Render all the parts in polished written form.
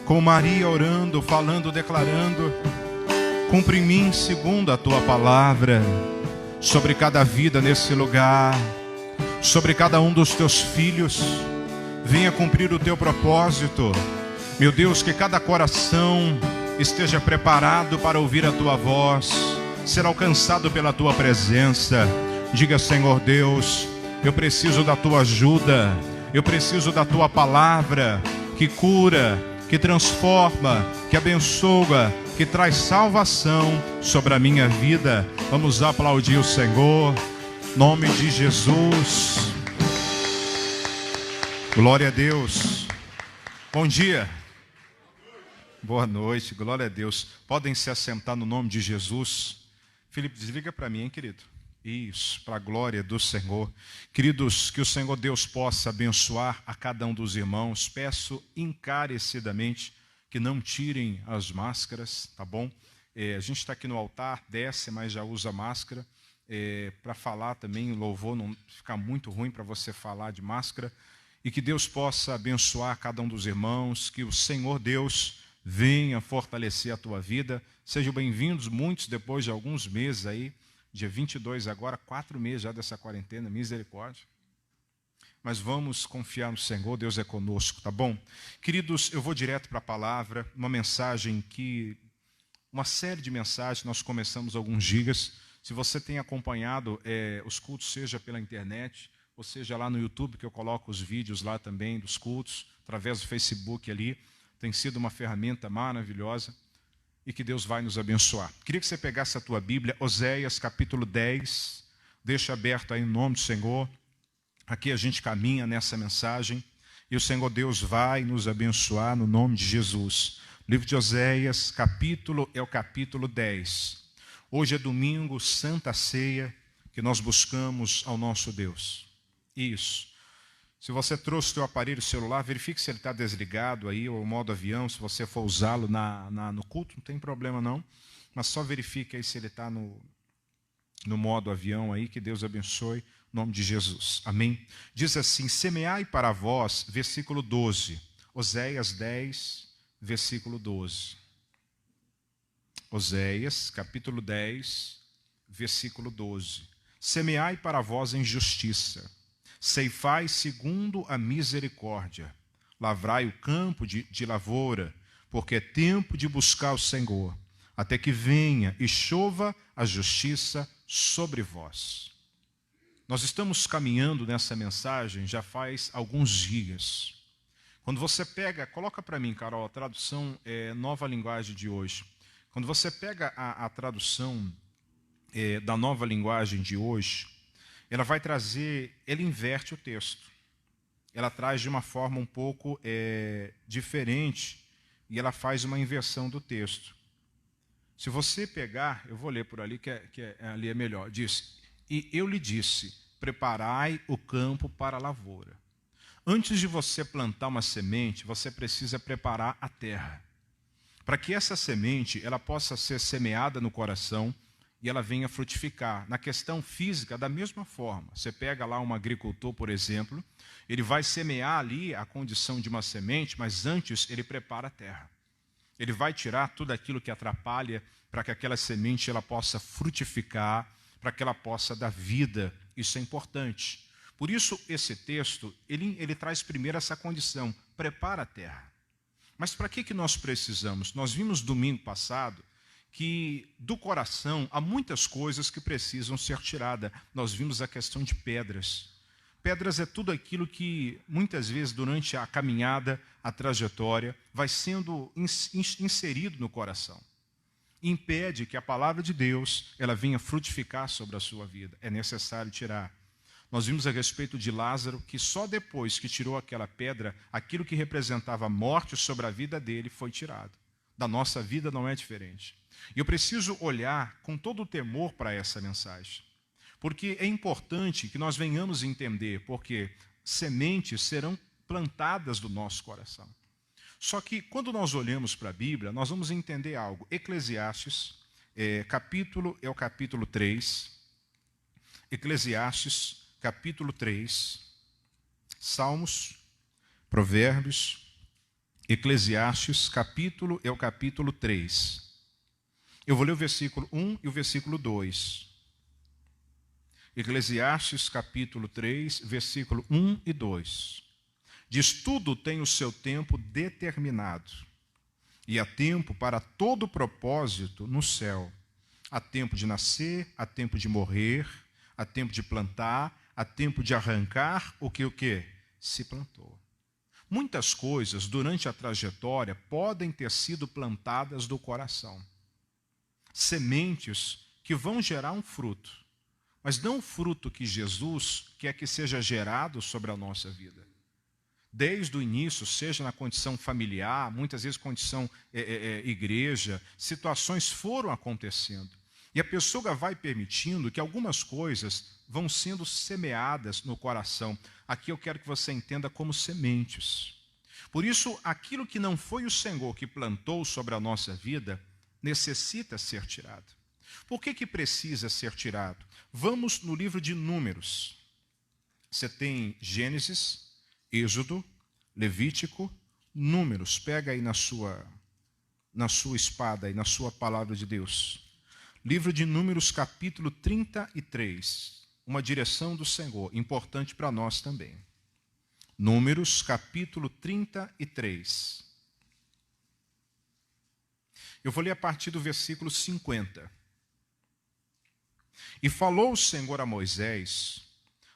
com Maria orando, falando, declarando: cumpre em mim segundo a tua palavra, sobre cada vida nesse lugar, sobre cada um dos teus filhos. Venha cumprir o teu propósito, meu Deus, que cada coração esteja preparado para ouvir a tua voz, ser alcançado pela tua presença. Diga: Senhor Deus, eu preciso da tua ajuda, eu preciso da tua palavra, que cura, que transforma, que abençoa, que traz salvação sobre a minha vida. Vamos aplaudir o Senhor, em nome de Jesus. Glória a Deus. Bom dia. Boa noite, glória a Deus. Podem se assentar no nome de Jesus. Felipe, desliga para mim, hein, querido? Isso, para a glória do Senhor. Queridos, que o Senhor Deus possa abençoar a cada um dos irmãos. Peço encarecidamente que não tirem as máscaras, tá bom? A gente está aqui no altar, desce, mas já usa máscara. Para falar também, o louvor não ficar muito ruim para você falar de máscara. E que Deus possa abençoar cada um dos irmãos, que o Senhor Deus venha fortalecer a tua vida. Sejam bem-vindos, muitos depois de alguns meses aí, dia 22 agora, 4 meses já dessa quarentena, misericórdia. Mas vamos confiar no Senhor, Deus é conosco, tá bom? Queridos, eu vou direto para a palavra, uma série de mensagens, nós começamos alguns dias. Se você tem acompanhado os cultos, seja pela internet, ou seja lá no YouTube, que eu coloco os vídeos lá também dos cultos, através do Facebook ali, tem sido uma ferramenta maravilhosa e que Deus vai nos abençoar. Queria que você pegasse a tua Bíblia, Oséias capítulo 10, deixa aberto aí em nome do Senhor. Aqui a gente caminha nessa mensagem e o Senhor Deus vai nos abençoar no nome de Jesus. O livro de Oséias, capítulo 10. Hoje é domingo, Santa Ceia, que nós buscamos ao nosso Deus. Isso. Se você trouxe o teu aparelho celular, verifique se ele está desligado aí, ou o modo avião, se você for usá-lo no culto, não tem problema não. Mas só verifique aí se ele está no modo avião aí, que Deus abençoe, em nome de Jesus. Amém? Diz assim: semeai para vós, versículo 12. Oséias 10, versículo 12. Oséias, capítulo 10, versículo 12. Semeai para vós em justiça, ceifai segundo a misericórdia, lavrai o campo de lavoura, porque é tempo de buscar o Senhor, até que venha e chova a justiça sobre vós. Nós estamos caminhando nessa mensagem já faz alguns dias. Quando você pega, coloca para mim, Carol, a tradução Nova Linguagem de hoje. Quando você pega a tradução da Nova Linguagem de hoje, ela vai trazer, ela inverte o texto. Ela traz de uma forma um pouco diferente e ela faz uma inversão do texto. Se você pegar, eu vou ler por ali, ali é melhor. Diz: e eu lhe disse, preparai o campo para a lavoura. Antes de você plantar uma semente, você precisa preparar a terra, para que essa semente ela possa ser semeada no coração e ela venha frutificar. Na questão física, da mesma forma. Você pega lá um agricultor, por exemplo, ele vai semear ali a condição de uma semente, mas antes ele prepara a terra. Ele vai tirar tudo aquilo que atrapalha para que aquela semente ela possa frutificar, para que ela possa dar vida. Isso é importante. Por isso, esse texto, ele traz primeiro essa condição, prepara a terra. Mas para que nós precisamos? Nós vimos domingo passado que do coração há muitas coisas que precisam ser tiradas. Nós vimos a questão de pedras. Pedras é tudo aquilo que muitas vezes durante a caminhada, a trajetória, vai sendo inserido no coração. Impede que a palavra de Deus ela venha frutificar sobre a sua vida. É necessário tirar. Nós vimos a respeito de Lázaro, que só depois que tirou aquela pedra, aquilo que representava morte sobre a vida dele foi tirado. Da nossa vida não é diferente. E eu preciso olhar com todo o temor para essa mensagem. Porque é importante que nós venhamos entender, porque sementes serão plantadas do nosso coração. Só que quando nós olhamos para a Bíblia, nós vamos entender algo. Eclesiastes, capítulo 3. Eclesiastes, capítulo 3. Salmos, Provérbios, Eclesiastes, é o capítulo 3. Eu vou ler o versículo 1 e o versículo 2. Eclesiastes, capítulo 3, versículo 1 e 2. Diz: tudo tem o seu tempo determinado, e há tempo para todo propósito no céu. Há tempo de nascer, há tempo de morrer, há tempo de plantar, há tempo de arrancar o que se plantou. Muitas coisas durante a trajetória podem ter sido plantadas do coração. Sementes que vão gerar um fruto, mas não o fruto que Jesus quer que seja gerado sobre a nossa vida. Desde o início, seja na condição familiar, muitas vezes condição igreja, situações foram acontecendo. E a pessoa vai permitindo que algumas coisas vão sendo semeadas no coração. Aqui eu quero que você entenda como sementes. Por isso, aquilo que não foi o Senhor que plantou sobre a nossa vida, necessita ser tirado. Por que precisa ser tirado? Vamos no livro de Números. Você tem Gênesis, Êxodo, Levítico, Números. Pega aí na sua espada, aí, na sua palavra de Deus. Livro de Números, capítulo 33. Uma direção do Senhor, importante para nós também. Números, capítulo 33. Eu vou ler a partir do versículo 50. E falou o Senhor a Moisés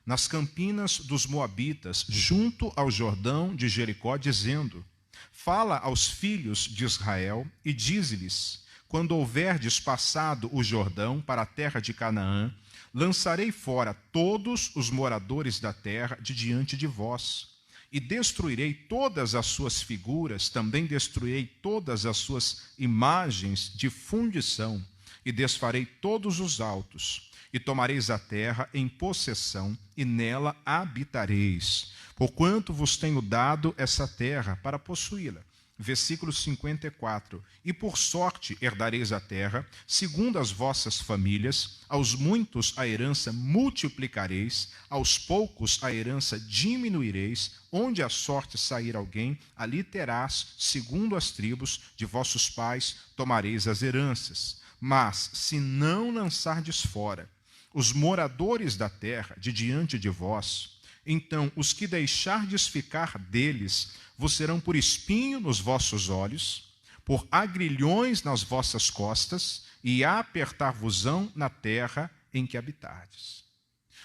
nas campinas dos Moabitas, junto ao Jordão de Jericó, dizendo: fala aos filhos de Israel e dize-lhes: quando houverdes passado o Jordão para a terra de Canaã, lançarei fora todos os moradores da terra de diante de vós, e destruirei todas as suas figuras, também destruirei todas as suas imagens de fundição, e desfarei todos os altos, e tomareis a terra em possessão, e nela habitareis, porquanto vos tenho dado essa terra para possuí-la. Versículo 54. E por sorte herdareis a terra, segundo as vossas famílias, aos muitos a herança multiplicareis, aos poucos a herança diminuireis, onde a sorte sair alguém, ali terás, segundo as tribos de vossos pais, tomareis as heranças. Mas, se não lançardes fora os moradores da terra de diante de vós, então os que deixardes ficar deles vos serão por espinho nos vossos olhos, por agrilhões nas vossas costas, e apertar-vos-ão na terra em que habitardes.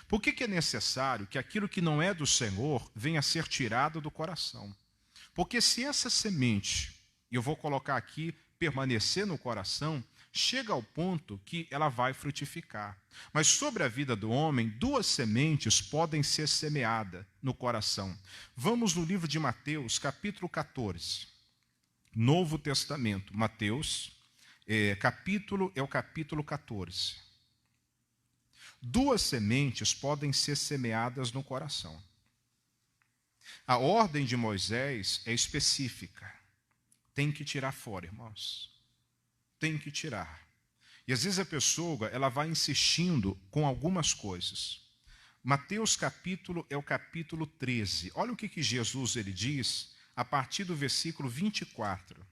Por que é necessário que aquilo que não é do Senhor venha a ser tirado do coração? Porque se essa semente, e eu vou colocar aqui, permanecer no coração, chega ao ponto que ela vai frutificar. Mas sobre a vida do homem, duas sementes podem ser semeadas no coração. Vamos no livro de Mateus, capítulo 14. Novo Testamento. Mateus, o capítulo 14. Duas sementes podem ser semeadas no coração. A ordem de Moisés é específica. Tem que tirar fora, irmãos. Tem que tirar. E às vezes a pessoa ela vai insistindo com algumas coisas. Mateus é o capítulo 13. Olha o que Jesus ele diz a partir do versículo 24.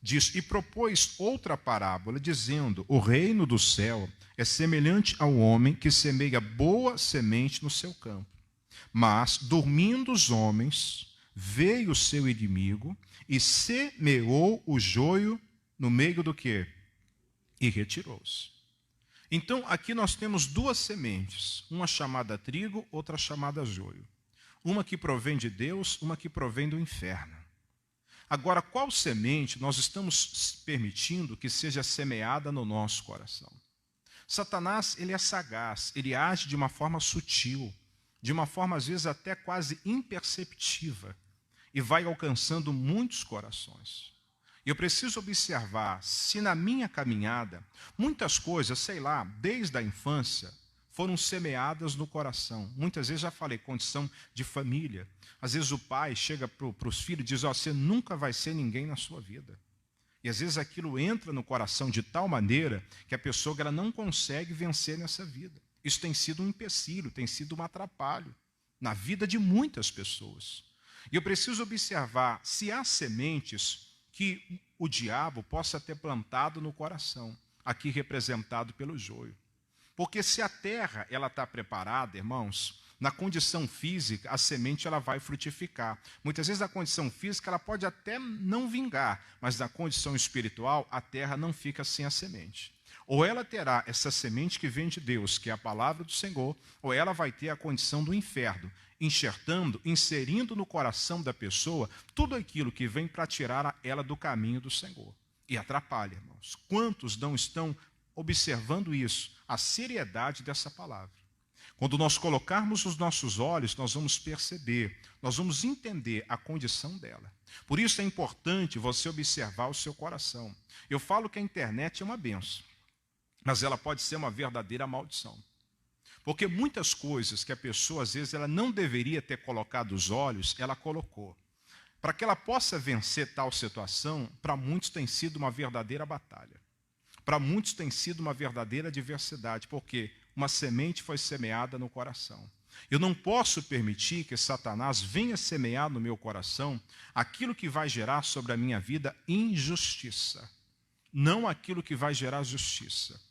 Diz: e propôs outra parábola, dizendo: o reino do céu é semelhante ao homem que semeia boa semente no seu campo. Mas, dormindo os homens, veio o seu inimigo e semeou o joio no meio do quê? E retirou-se. Então, aqui nós temos duas sementes, uma chamada trigo, outra chamada joio. Uma que provém de Deus, uma que provém do inferno. Agora, qual semente nós estamos permitindo que seja semeada no nosso coração? Satanás, ele é sagaz, ele age de uma forma sutil, de uma forma às vezes até quase imperceptível, e vai alcançando muitos corações. E eu preciso observar se na minha caminhada, muitas coisas, sei lá, desde a infância, foram semeadas no coração. Muitas vezes já falei, condição de família. Às vezes o pai chega para os filhos e diz: você nunca vai ser ninguém na sua vida. E às vezes aquilo entra no coração de tal maneira que a pessoa ela não consegue vencer nessa vida. Isso tem sido um empecilho, tem sido um atrapalho na vida de muitas pessoas. E eu preciso observar se há sementes que o diabo possa ter plantado no coração, aqui representado pelo joio. Porque se a terra ela está preparada, irmãos, na condição física, a semente ela vai frutificar. Muitas vezes na condição física ela pode até não vingar, mas na condição espiritual a terra não fica sem a semente. Ou ela terá essa semente que vem de Deus, que é a palavra do Senhor, ou ela vai ter a condição do inferno, enxertando, inserindo no coração da pessoa tudo aquilo que vem para tirar ela do caminho do Senhor. E atrapalha, irmãos. Quantos não estão observando isso, a seriedade dessa palavra? Quando nós colocarmos os nossos olhos, nós vamos perceber, nós vamos entender a condição dela. Por isso é importante você observar o seu coração. Eu falo que a internet é uma benção, mas ela pode ser uma verdadeira maldição. Porque muitas coisas que a pessoa, às vezes, ela não deveria ter colocado os olhos, ela colocou. Para que ela possa vencer tal situação, para muitos tem sido uma verdadeira batalha. Para muitos tem sido uma verdadeira adversidade, porque uma semente foi semeada no coração. Eu não posso permitir que Satanás venha semear no meu coração aquilo que vai gerar sobre a minha vida injustiça, não aquilo que vai gerar justiça.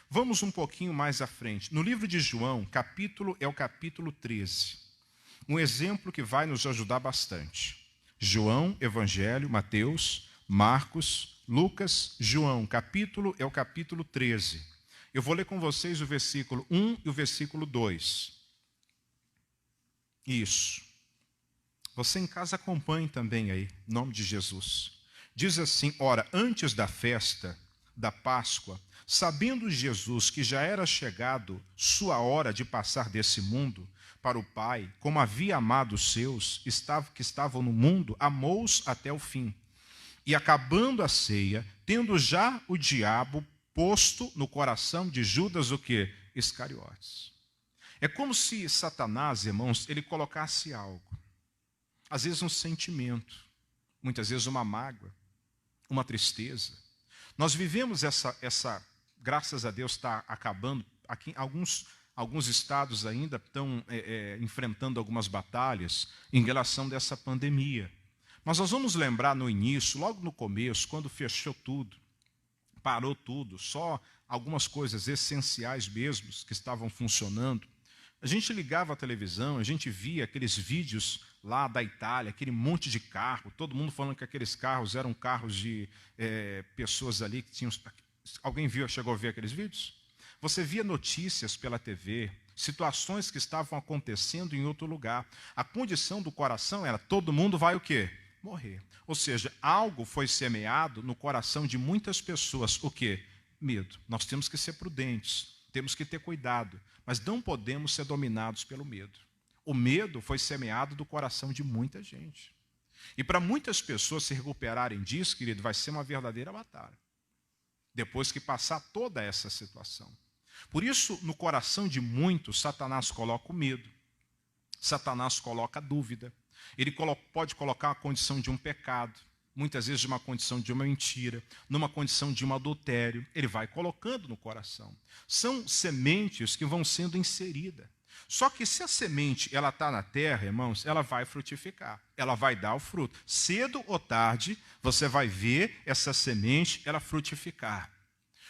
Vamos um pouquinho mais à frente. No livro de João, é o capítulo 13. Um exemplo que vai nos ajudar bastante. João, Evangelho, Mateus, Marcos, Lucas, João, é o capítulo 13. Eu vou ler com vocês o versículo 1 e o versículo 2. Isso. Você em casa acompanhe também aí, em nome de Jesus. Diz assim: ora, antes da festa da Páscoa, sabendo Jesus que já era chegado sua hora de passar desse mundo para o Pai, como havia amado os seus que estavam no mundo, amou-os até o fim. E acabando a ceia, tendo já o diabo posto no coração de Judas o quê? Iscariotes. É como se Satanás, irmãos, ele colocasse algo. Às vezes um sentimento, muitas vezes uma mágoa, uma tristeza. Nós vivemos essa graças a Deus está acabando. Aqui alguns estados ainda estão enfrentando algumas batalhas em relação dessa pandemia. Mas nós vamos lembrar no início, logo no começo, quando fechou tudo, parou tudo, só algumas coisas essenciais mesmo que estavam funcionando. A gente ligava a televisão, a gente via aqueles vídeos lá da Itália, aquele monte de carro, todo mundo falando que aqueles carros eram carros de pessoas ali que tinham... Alguém chegou a ver aqueles vídeos? Você via notícias pela TV, situações que estavam acontecendo em outro lugar. A condição do coração era, todo mundo vai o quê? Morrer. Ou seja, algo foi semeado no coração de muitas pessoas. O quê? Medo. Nós temos que ser prudentes, temos que ter cuidado, mas não podemos ser dominados pelo medo. O medo foi semeado do coração de muita gente. E para muitas pessoas se recuperarem disso, querido, vai ser uma verdadeira batalha. Depois que passar toda essa situação. Por isso, no coração de muitos, Satanás coloca o medo. Satanás coloca a dúvida. Ele pode colocar a condição de um pecado, muitas vezes de uma condição de uma mentira, numa condição de um adultério. Ele vai colocando no coração. São sementes que vão sendo inseridas. Só que se a semente ela está na terra, irmãos, ela vai frutificar, ela vai dar o fruto. Cedo ou tarde, você vai ver essa semente ela frutificar.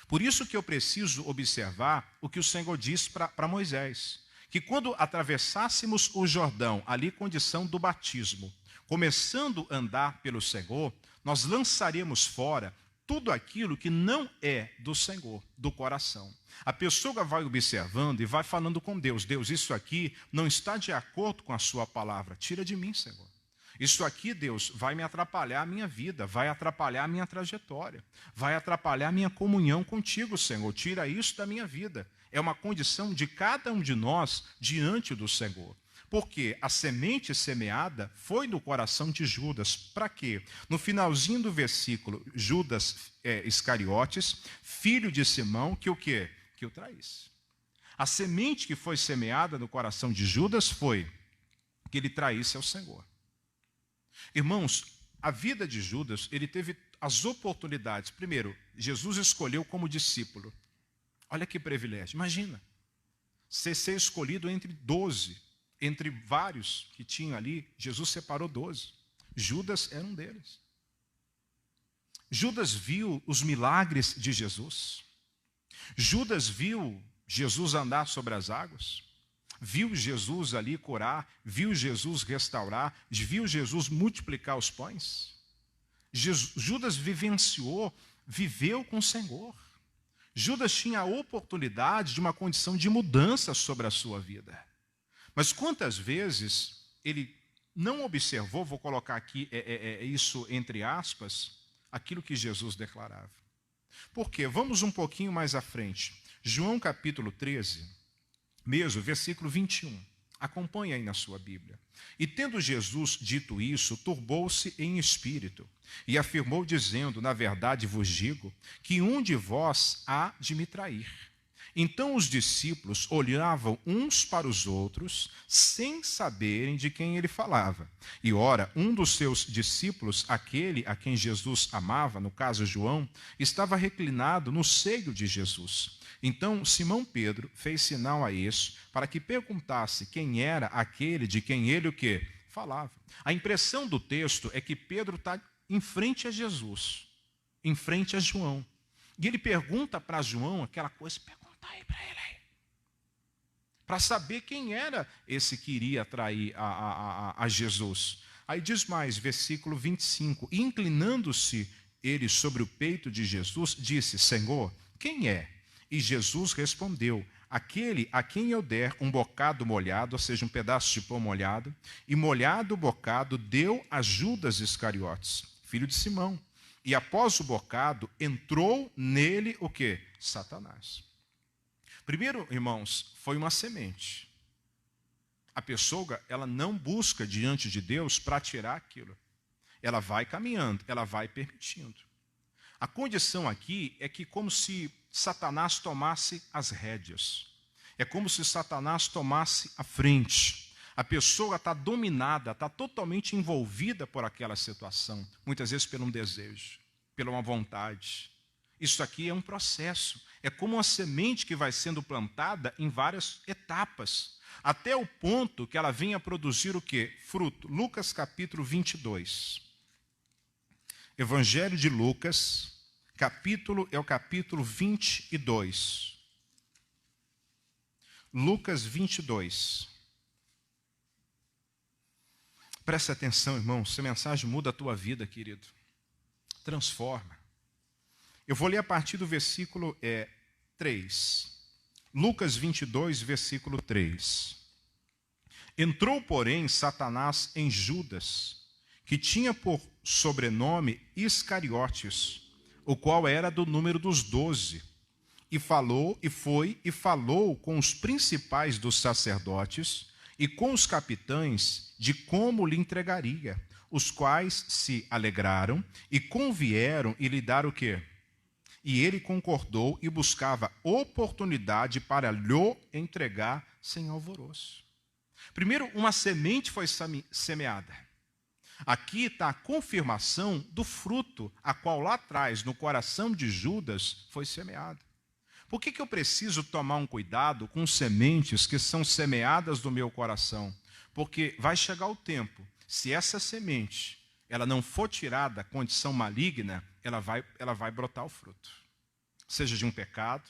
Por isso que eu preciso observar o que o Senhor disse para Moisés, que quando atravessássemos o Jordão, ali condição do batismo, começando a andar pelo Senhor, nós lançaremos fora tudo aquilo que não é do Senhor, do coração. A pessoa vai observando e vai falando com Deus. Deus, isso aqui não está de acordo com a sua palavra. Tira de mim, Senhor. Isso aqui, Deus, vai me atrapalhar a minha vida, vai atrapalhar a minha trajetória, vai atrapalhar a minha comunhão contigo, Senhor. Tira isso da minha vida. É uma condição de cada um de nós diante do Senhor. Porque a semente semeada foi no coração de Judas. Para quê? No finalzinho do versículo, Judas Iscariotes, filho de Simão, que o quê? Que o traísse. A semente que foi semeada no coração de Judas foi que ele traísse ao Senhor. Irmãos, a vida de Judas, ele teve as oportunidades. Primeiro, Jesus escolheu como discípulo. Olha que privilégio. Imagina, ser escolhido entre 12. Entre vários que tinham ali, Jesus separou 12. Judas era um deles. Judas viu os milagres de Jesus. Judas viu Jesus andar sobre as águas. Viu Jesus ali curar. Viu Jesus restaurar. Viu Jesus multiplicar os pães. Judas viveu com o Senhor. Judas tinha a oportunidade de uma condição de mudança sobre a sua vida. Mas quantas vezes ele não observou, vou colocar aqui isso entre aspas, aquilo que Jesus declarava. Por quê? Vamos um pouquinho mais à frente. João capítulo 13, mesmo, versículo 21. Acompanhe aí na sua Bíblia. E tendo Jesus dito isso, turbou-se em espírito e afirmou dizendo, na verdade vos digo, que um de vós há de me trair. Então os discípulos olhavam uns para os outros, sem saberem de quem ele falava. E ora, um dos seus discípulos, aquele a quem Jesus amava, no caso João, estava reclinado no seio de Jesus. Então Simão Pedro fez sinal a este, para que perguntasse quem era aquele de quem ele o quê? Falava. A impressão do texto é que Pedro está em frente a Jesus, em frente a João. E ele pergunta para João aquela coisa, pergunta aí para ele aí, para saber quem era esse que iria trair a Jesus. Aí diz mais, versículo 25, inclinando-se ele sobre o peito de Jesus, disse, Senhor, quem é? E Jesus respondeu, aquele a quem eu der um bocado molhado, ou seja, um pedaço de pão molhado, e molhado o bocado deu a Judas Iscariotes, filho de Simão. E após o bocado, entrou nele o quê? Satanás. Primeiro, irmãos, foi uma semente. A pessoa, ela não busca diante de Deus para tirar aquilo. Ela vai caminhando, ela vai permitindo. A condição aqui é que como se Satanás tomasse as rédeas. É como se Satanás tomasse a frente. A pessoa está dominada, está totalmente envolvida por aquela situação. Muitas vezes por um desejo, por uma vontade. Isso aqui é um processo. É como uma semente que vai sendo plantada em várias etapas. Até o ponto que ela venha produzir o quê? Fruto. Lucas capítulo 22. Evangelho de Lucas, é o capítulo 22. Lucas 22. Presta atenção, irmão, essa mensagem muda a tua vida, querido. Transforma. Eu vou ler a partir do versículo 3. Lucas 22, versículo 3. Entrou, porém, Satanás em Judas, que tinha por sobrenome Iscariotes, o qual era do número dos 12, e falou com os principais dos sacerdotes e com os capitães de como lhe entregaria, os quais se alegraram e convieram e lhe dar o quê? E ele concordou e buscava oportunidade para lhe entregar sem alvoroço. Primeiro, uma semente foi semeada. Aqui está a confirmação do fruto, a qual lá atrás, no coração de Judas, foi semeado. Por que eu preciso tomar um cuidado com sementes que são semeadas do meu coração? Porque vai chegar o tempo, se essa semente ela não for tirada da condição maligna, ela vai brotar o fruto. Seja de um pecado,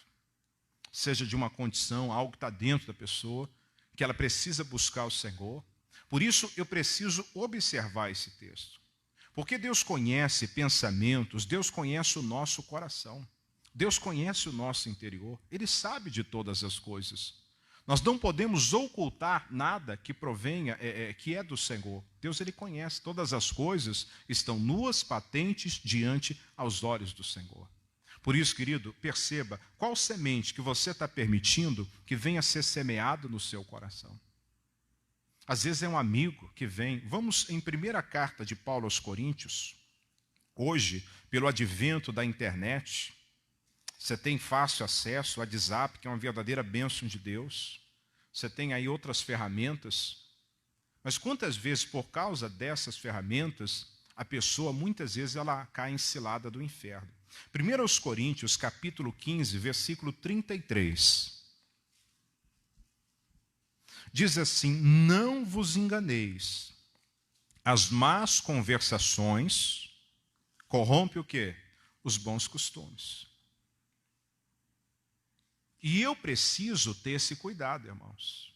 seja de uma condição, algo que está dentro da pessoa, que ela precisa buscar o Senhor. Por isso, eu preciso observar esse texto. Porque Deus conhece pensamentos, Deus conhece o nosso coração. Deus conhece o nosso interior. Ele sabe de todas as coisas. Nós não podemos ocultar nada que provenha, que é do Senhor. Deus, Ele conhece. Todas as coisas estão nuas, patentes, diante aos olhos do Senhor. Por isso, querido, perceba qual semente que você está permitindo que venha a ser semeado no seu coração. Às vezes é um amigo que vem. Vamos em primeira carta de Paulo aos Coríntios. Hoje, pelo advento da internet, você tem fácil acesso ao WhatsApp, que é uma verdadeira bênção de Deus. Você tem aí outras ferramentas. Mas quantas vezes, por causa dessas ferramentas, a pessoa, muitas vezes, ela cai em cilada do inferno. 1 Coríntios, capítulo 15, versículo 33. Diz assim: não vos enganeis. As más conversações corrompem o quê? Os bons costumes. E eu preciso ter esse cuidado, irmãos,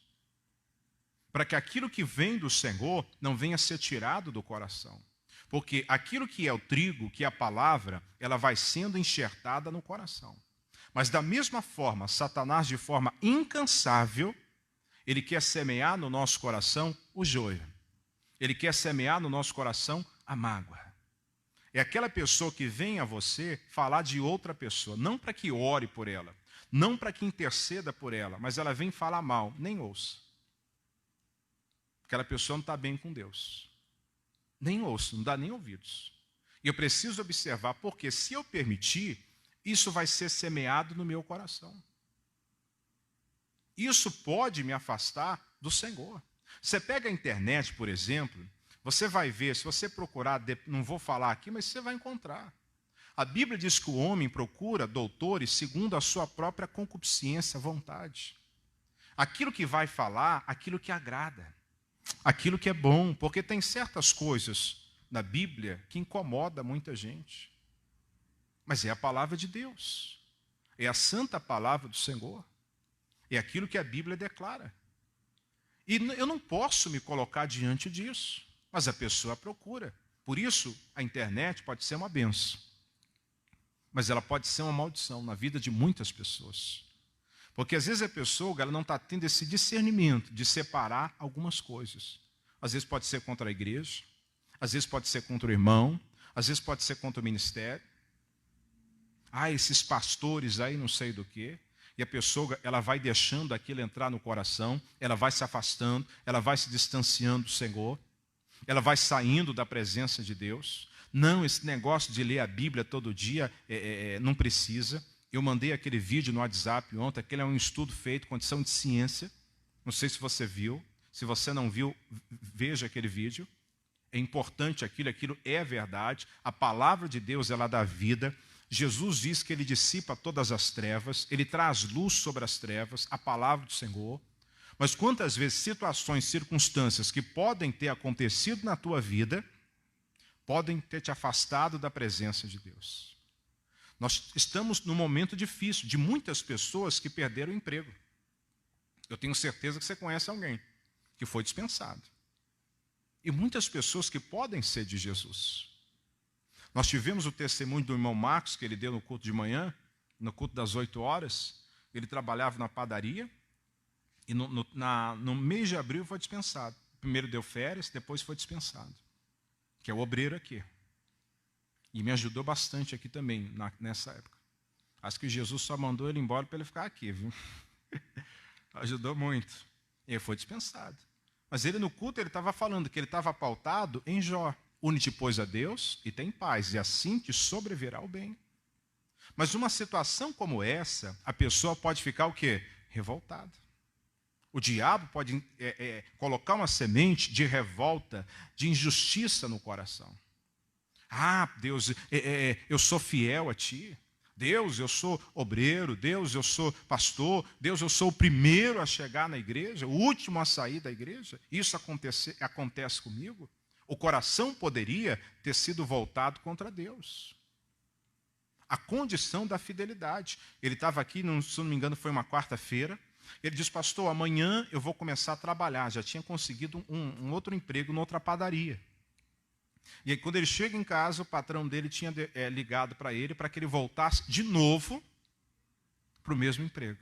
para que aquilo que vem do Senhor não venha a ser tirado do coração. Porque aquilo que é o trigo, que é a palavra, ela vai sendo enxertada no coração. Mas da mesma forma, Satanás, de forma incansável, ele quer semear no nosso coração o joio. Ele quer semear no nosso coração a mágoa. É aquela pessoa que vem a você falar de outra pessoa, não para que ore por ela, não para que interceda por ela, mas ela vem falar mal, nem ouça. Aquela pessoa não está bem com Deus. Nem ouço, não dá nem ouvidos. E eu preciso observar, porque se eu permitir, isso vai ser semeado no meu coração. Isso pode me afastar do Senhor. Você pega a internet, por exemplo, você vai ver, se você procurar, não vou falar aqui, mas você vai encontrar. A Bíblia diz que o homem procura doutores segundo a sua própria concupiscência, vontade. Aquilo que vai falar, aquilo que agrada. Aquilo que é bom, porque tem certas coisas na Bíblia que incomoda muita gente. Mas é a palavra de Deus. É a santa palavra do Senhor. É aquilo que a Bíblia declara. E eu não posso me colocar diante disso, mas a pessoa procura. Por isso, a internet pode ser uma bênção, mas ela pode ser uma maldição na vida de muitas pessoas. Porque às vezes a pessoa ela não está tendo esse discernimento de separar algumas coisas. Às vezes pode ser contra a igreja, às vezes pode ser contra o irmão, às vezes pode ser contra o ministério. Esses pastores aí não sei do quê. E a pessoa ela vai deixando aquilo entrar no coração, ela vai se afastando, ela vai se distanciando do Senhor, ela vai saindo da presença de Deus. Não, esse negócio de ler a Bíblia todo dia não precisa. Eu mandei aquele vídeo no WhatsApp ontem, aquele é um estudo feito, condição de ciência. Não sei se você viu. Se você não viu, veja aquele vídeo. É importante aquilo é verdade. A palavra de Deus, ela dá vida. Jesus diz que ele dissipa todas as trevas, ele traz luz sobre as trevas, a palavra do Senhor. Mas quantas vezes situações, circunstâncias que podem ter acontecido na tua vida, podem ter te afastado da presença de Deus. Nós estamos num momento difícil de muitas pessoas que perderam o emprego. Eu tenho certeza que você conhece alguém que foi dispensado. E muitas pessoas que podem ser de Jesus. Nós tivemos o testemunho do irmão Marcos, que ele deu no culto de manhã, no culto das 8 horas. Ele trabalhava na padaria e no mês de abril foi dispensado. Primeiro deu férias, depois foi dispensado. Que é o obreiro aqui. E me ajudou bastante aqui também, nessa época. Acho que Jesus só mandou ele embora para ele ficar aqui, viu? Ajudou muito. E ele foi dispensado. Mas ele no culto, ele estava falando que ele estava pautado em Jó. Une-te, pois, a Deus e tem paz, e assim te sobrevirá o bem. Mas numa situação como essa, a pessoa pode ficar o quê? Revoltada. O diabo pode colocar uma semente de revolta, de injustiça no coração. Deus, eu sou fiel a ti. Deus, eu sou obreiro. Deus, eu sou pastor. Deus, eu sou o primeiro a chegar na igreja, o último a sair da igreja. Isso acontece comigo. O coração poderia ter sido voltado contra Deus. A condição da fidelidade. Ele estava aqui, se não me engano, foi uma quarta-feira. Ele disse, pastor, amanhã eu vou começar a trabalhar. Já tinha conseguido um outro emprego noutra padaria. E aí, quando ele chega em casa, o patrão dele tinha ligado para ele para que ele voltasse de novo para o mesmo emprego.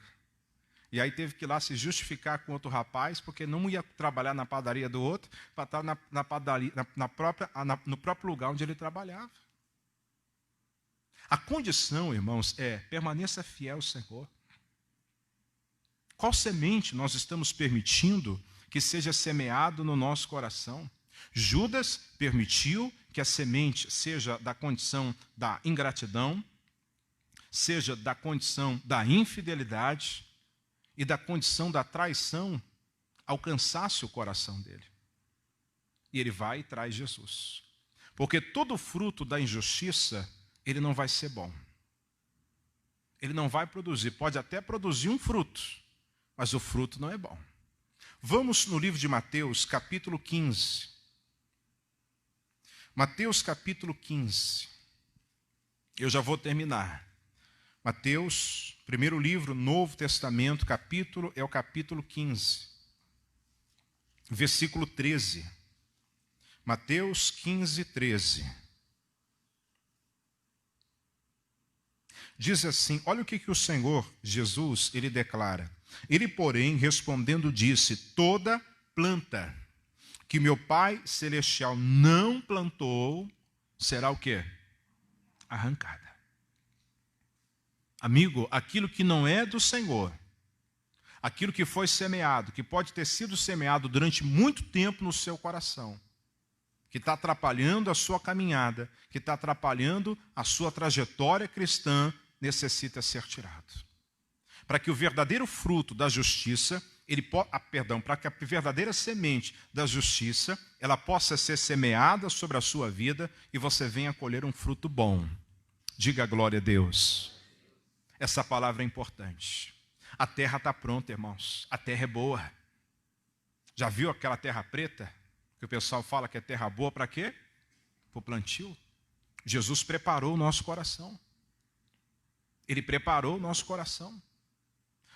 E aí teve que ir lá se justificar com outro rapaz, porque não ia trabalhar na padaria do outro, para estar na padaria, no próprio lugar onde ele trabalhava. A condição, irmãos, permaneça fiel ao Senhor. Qual semente nós estamos permitindo que seja semeado no nosso coração? Judas permitiu que a semente seja da condição da ingratidão, seja da condição da infidelidade e da condição da traição alcançasse o coração dele. E ele vai e traz Jesus. Porque todo fruto da injustiça, ele não vai ser bom. Ele não vai produzir. Pode até produzir um fruto, mas o fruto não é bom. Vamos no livro de Mateus, capítulo 15. Mateus, capítulo 15. Eu já vou terminar. Mateus, primeiro livro, Novo Testamento, capítulo, é o capítulo 15. Versículo 13. Mateus 15, 13. Diz assim, olha o que o Senhor Jesus, ele declara. Ele, porém, respondendo, disse, toda planta que meu Pai Celestial não plantou, será o quê? Arrancada. Amigo, aquilo que não é do Senhor, aquilo que foi semeado, que pode ter sido semeado durante muito tempo no seu coração, que está atrapalhando a sua caminhada, que está atrapalhando a sua trajetória cristã, necessita ser tirado. Para que o verdadeiro fruto da justiça, para que a verdadeira semente da justiça, ela possa ser semeada sobre a sua vida e você venha colher um fruto bom. Diga glória a Deus. Essa palavra é importante. A terra está pronta, irmãos. A terra é boa. Já viu aquela terra preta? Que o pessoal fala que é terra boa para quê? Para o plantio. Jesus preparou o nosso coração. Ele preparou o nosso coração.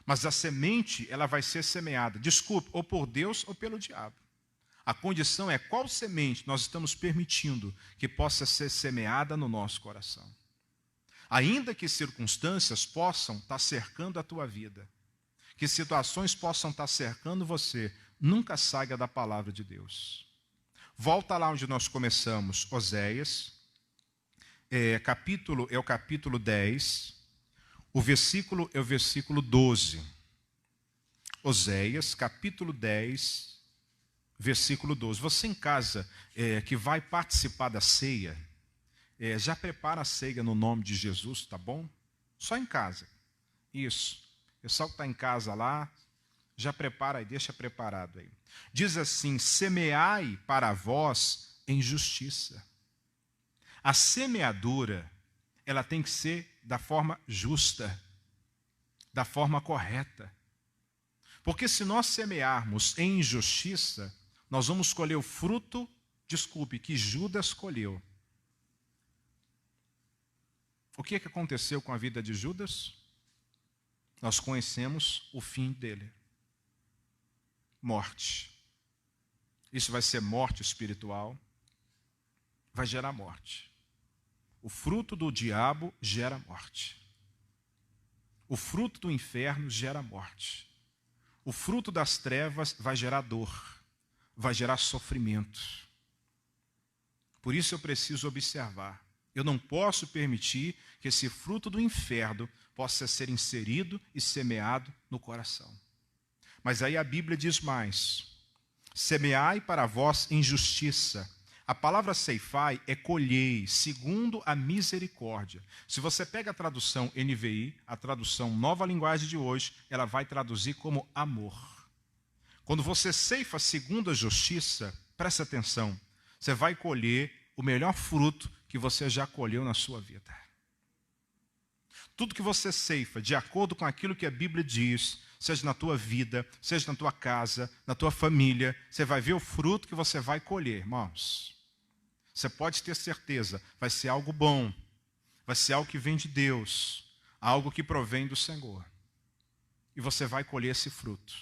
Mas a semente, ela vai ser semeada, desculpe, ou por Deus ou pelo diabo. A condição é qual semente nós estamos permitindo que possa ser semeada no nosso coração. Ainda que circunstâncias possam estar cercando a tua vida, que situações possam estar cercando você, nunca saia da palavra de Deus. Volta lá onde nós começamos, Oséias, é o capítulo 10, o versículo é o versículo 12. Oséias, capítulo 10, versículo 12. Você em casa que vai participar da ceia, já prepara a ceia no nome de Jesus, tá bom? Só em casa. Isso. O pessoal que está em casa lá, já prepara aí, deixa preparado aí. Diz assim, semeai para vós em justiça. A semeadura, ela tem que ser da forma justa, da forma correta. Porque se nós semearmos em injustiça, nós vamos colher o fruto, que Judas colheu. O que aconteceu com a vida de Judas? Nós conhecemos o fim dele. Morte. Isso vai ser morte espiritual, vai gerar morte. O fruto do diabo gera morte. O fruto do inferno gera morte. O fruto das trevas vai gerar dor, vai gerar sofrimento. Por isso eu preciso observar. Eu não posso permitir que esse fruto do inferno possa ser inserido e semeado no coração. Mas aí a Bíblia diz mais. Semeai para vós em justiça. A palavra ceifai é colhei, segundo a misericórdia. Se você pega a tradução NVI, a tradução Nova Linguagem de hoje, ela vai traduzir como amor. Quando você ceifa segundo a justiça, presta atenção, você vai colher o melhor fruto que você já colheu na sua vida. Tudo que você ceifa, de acordo com aquilo que a Bíblia diz, seja na tua vida, seja na tua casa, na tua família, você vai ver o fruto que você vai colher, irmãos. Você pode ter certeza, vai ser algo bom, vai ser algo que vem de Deus, algo que provém do Senhor. E você vai colher esse fruto.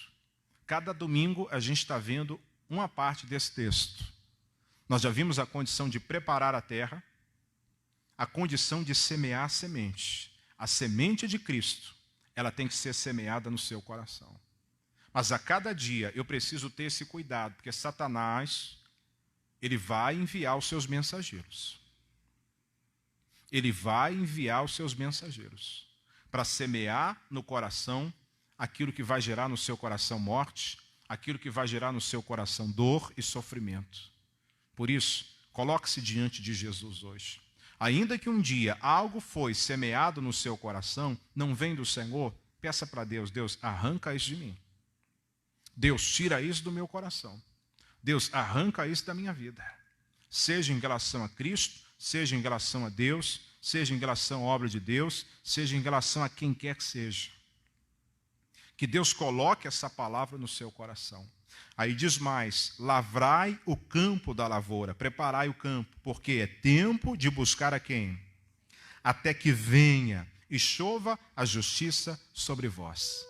Cada domingo a gente está vendo uma parte desse texto. Nós já vimos a condição de preparar a terra, a condição de semear a semente. A semente de Cristo, ela tem que ser semeada no seu coração. Mas a cada dia eu preciso ter esse cuidado, porque Satanás, ele vai enviar os seus mensageiros. Ele vai enviar os seus mensageiros para semear no coração aquilo que vai gerar no seu coração morte, aquilo que vai gerar no seu coração dor e sofrimento. Por isso, coloque-se diante de Jesus hoje. Ainda que um dia algo foi semeado no seu coração, não vem do Senhor, peça para Deus, Deus, arranca isso de mim. Deus, tira isso do meu coração. Deus, arranca isso da minha vida. Seja em relação a Cristo, seja em relação a Deus, seja em relação à obra de Deus, seja em relação a quem quer que seja. Que Deus coloque essa palavra no seu coração. Aí diz mais: lavrai o campo da lavoura, preparai o campo, porque é tempo de buscar a quem? Até que venha e chova a justiça sobre vós.